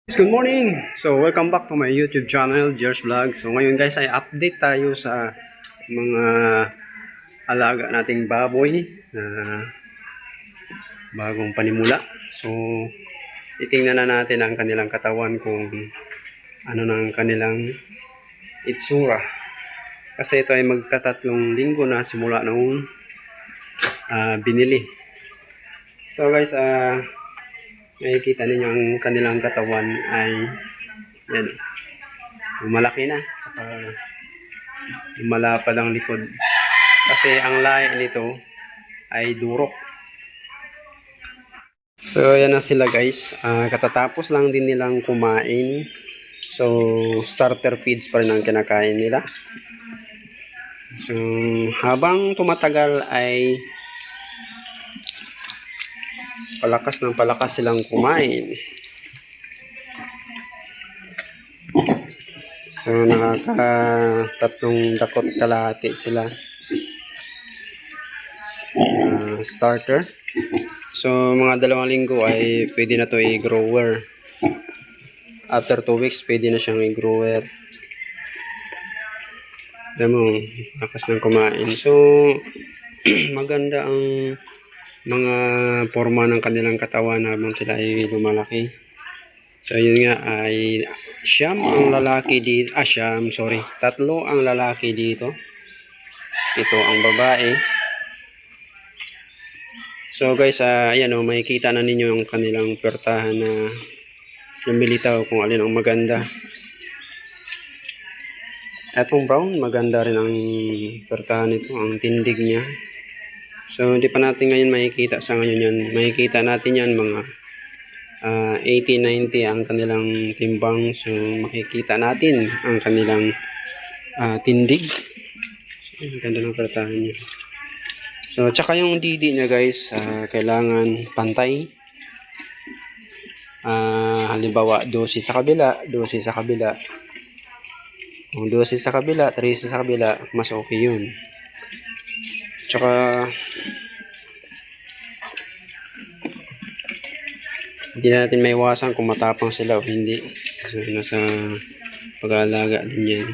Good morning! So, welcome back to my YouTube channel, Jer's Vlog. So, ngayon guys ay update tayo sa mga alaga nating baboy na bagong panimula. So, titingnan na natin ang kanilang katawan kung ano ng kanilang itsura. Kasi ito ay magtatatlong linggo na simula noong binili. So guys, nakikita ninyo ang kanilang katawan ay yan, malaki na, saka malapad ang likod kasi ang lahi nito ay durok. So yan na sila guys, katatapos lang din nilang kumain, so starter feeds pa rin ang kinakain nila. So habang tumatagal ay palakas ng palakas silang kumain. So nakakatatlong dakot kalahati sila starter. So mga 2 linggo ay pwede na to i-grower. After 2 weeks pwede na siyang i-grower. Alam mo, lakas ng kumain. So maganda ang mga forma ng kanilang katawan habang sila ay lumalaki. So yun nga ay siyam ang lalaki dito, tatlo ang lalaki dito, 7 ang babae. So guys, ayan o, makikita na ninyo yung kanilang pertahan na lumilitaw kung alin ang maganda. Etong brown, maganda rin ang pertahan nito, ang tindig niya. So hindi pa natin ngayon makikita sa ngayon yan. Makikita natin yan mga 80-90 ang kanilang timbang. So makikita natin ang kanilang tindig. So, ang ganda ng pertahan niya. So tsaka yung didi niya guys, kailangan pantay. Halimbawa 12 sa kabila, 12 sa kabila. Kung 12 sa kabila, 13 sa kabila, mas okay yun. Tsaka hindi natin maiwasan kung matapang sila o hindi. So nasa pag-aalaga din yan.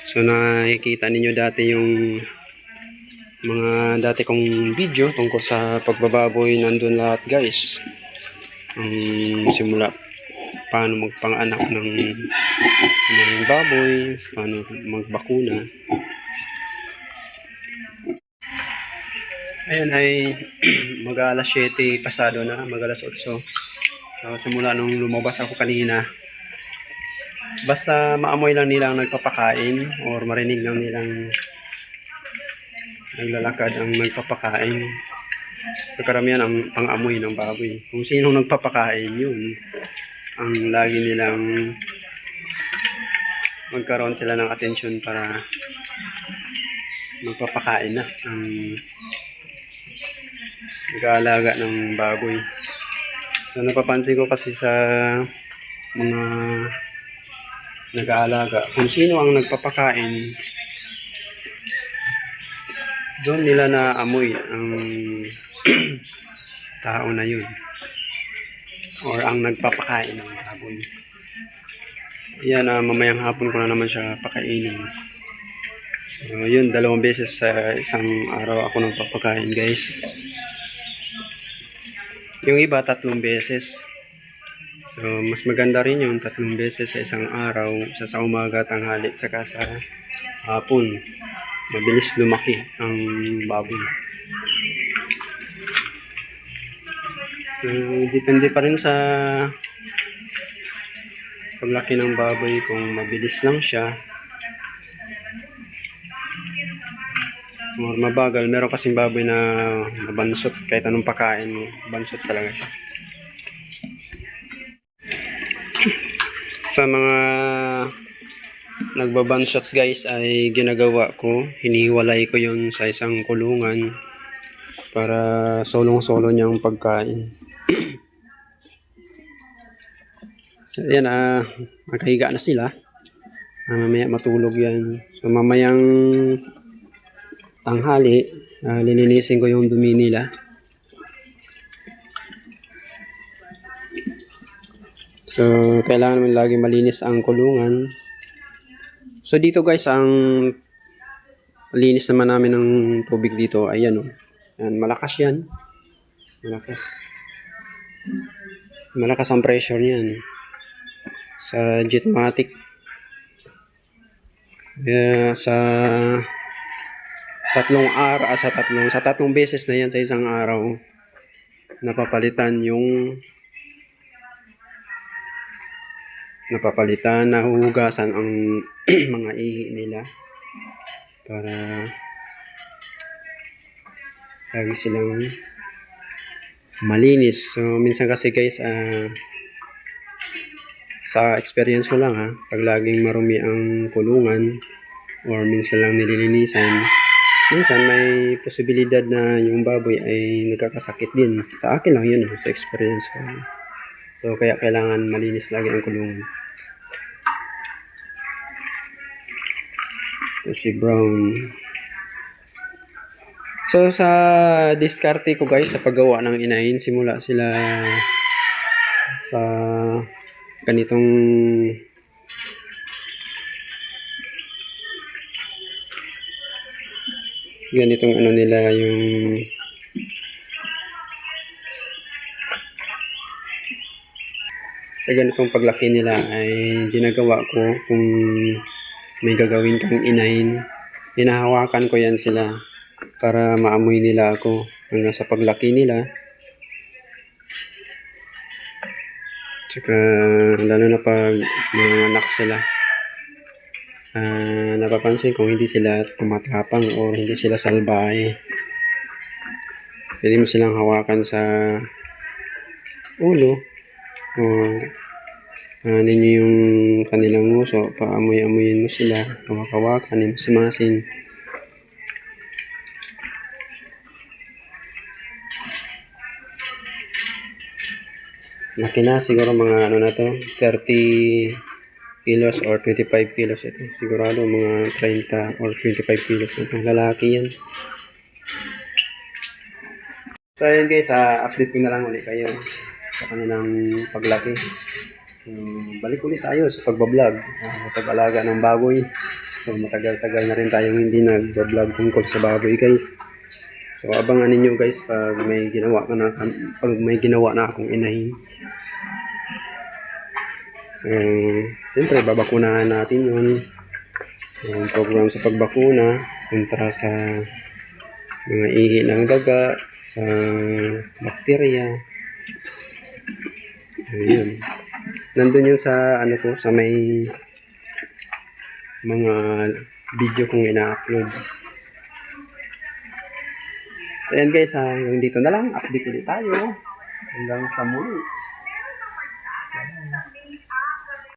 So nakikita ninyo dati yung mga dati kong video tungkol sa pagbababoy, nandun lahat guys. Simula paano magpang-anak ng baboy, paano magbakuna. Ayan ay mag-alas 7 pasado na, mag-alas 8. So simula nung lumabas ako kanina, basta maamoy lang nilang nagpapakain or marinig lang nilang naglalakad ang nagpapakain. So karamihan ang pang-amoy ng baboy. Kung sino nagpapakain, yun ang lagi nilang magkaroon sila ng atensyon para magpapakain na ang nag-aalaga ng baboy. So napapansin ko kasi sa mga nag-aalaga, kung sino ang nagpapakain, doon nila na amoy ang tao na yun or ang nagpapakain ng baboy. Yan, mamayang hapon ko na naman siya pakainin. So yun, 2 beses sa isang araw ako nagpapakain guys. Yung iba 3 beses. So mas maganda rin yung 3 beses sa isang araw, sa umaga, tanghali, saka sa hapon. Mabilis lumaki ang baboy. Depende pa rin sa paglaki ng baboy kung mabilis lang siya or mabagal. Meron kasing baboy na mabansot kahit anong pakain mo, bansot talaga siya. Sa mga nagbabansot guys ay ginagawa ko, hiniwalay ko yun sa isang kulungan para solong-solo niyang pagkain. So yan, nakahiga na sila. Mamaya matulog yan. So mamayang tanghali, lilinisin ko yung dumi nila. So, kailangan naman lagi malinis ang kulungan. So, dito guys, ang linis naman namin ng tubig dito, ayan o. Yan, malakas yan. Malakas. Malakas ang pressure niyan. Sa Jetmatic. Sa tatlong beses na yan sa isang araw, napapalitan, nahuhugasan ang mga ihi nila para lagi silang malinis. So minsan kasi guys, sa experience ko lang pag laging marumi ang kulungan or minsan lang nililinisan, minsan may posibilidad na yung baboy ay nagkakasakit din. Sa akin lang yun, sa experience ko. So kaya kailangan malinis lagi ang kulungan. Ito si Brown. So sa diskarte ko guys, sa paggawa ng inahin, simula sila sa ganitong ano nila, yung sa ganitong paglaki nila ay ginagawa ko, kung may gagawin kang inahin, hinahawakan ko yan sila para maamoy nila ako hanggang sa paglaki nila. Tsaka lalo na pag mga anak sila, napapansin kung hindi sila tumatapang o hindi sila salbahe, pwede mo silang hawakan sa ulo o ninyo yung kanilang nguso, paamoy-amoyin mo sila, hawak-hawakan, imas-imasin. Laki na, siguro mga ano na to, 30 kilos or 25 kilos ito. Sigurado mga 30 or 25 kilos ito. Lalaki yan. So ayun guys, update ko na lang ulit kayo sa kanilang paglaki. Balik ulit tayo sa pagbablog, sa pag-alaga ng baboy. So matagal-tagal na rin tayong hindi nag-vlog tungkol sa baboy guys. So abangan ninyo guys pag may ginawa na akong inahin. So siyempre babakunahan natin yun. Yung program sa pagbakuna kontra sa mga ihi ng daga, sa bakterya. Ayun. Nandun yun sa ano ko, sa may mga video kong ina-upload. So ayan guys, hanggang dito na lang. Update ulit tayo. Hanggang sa muli.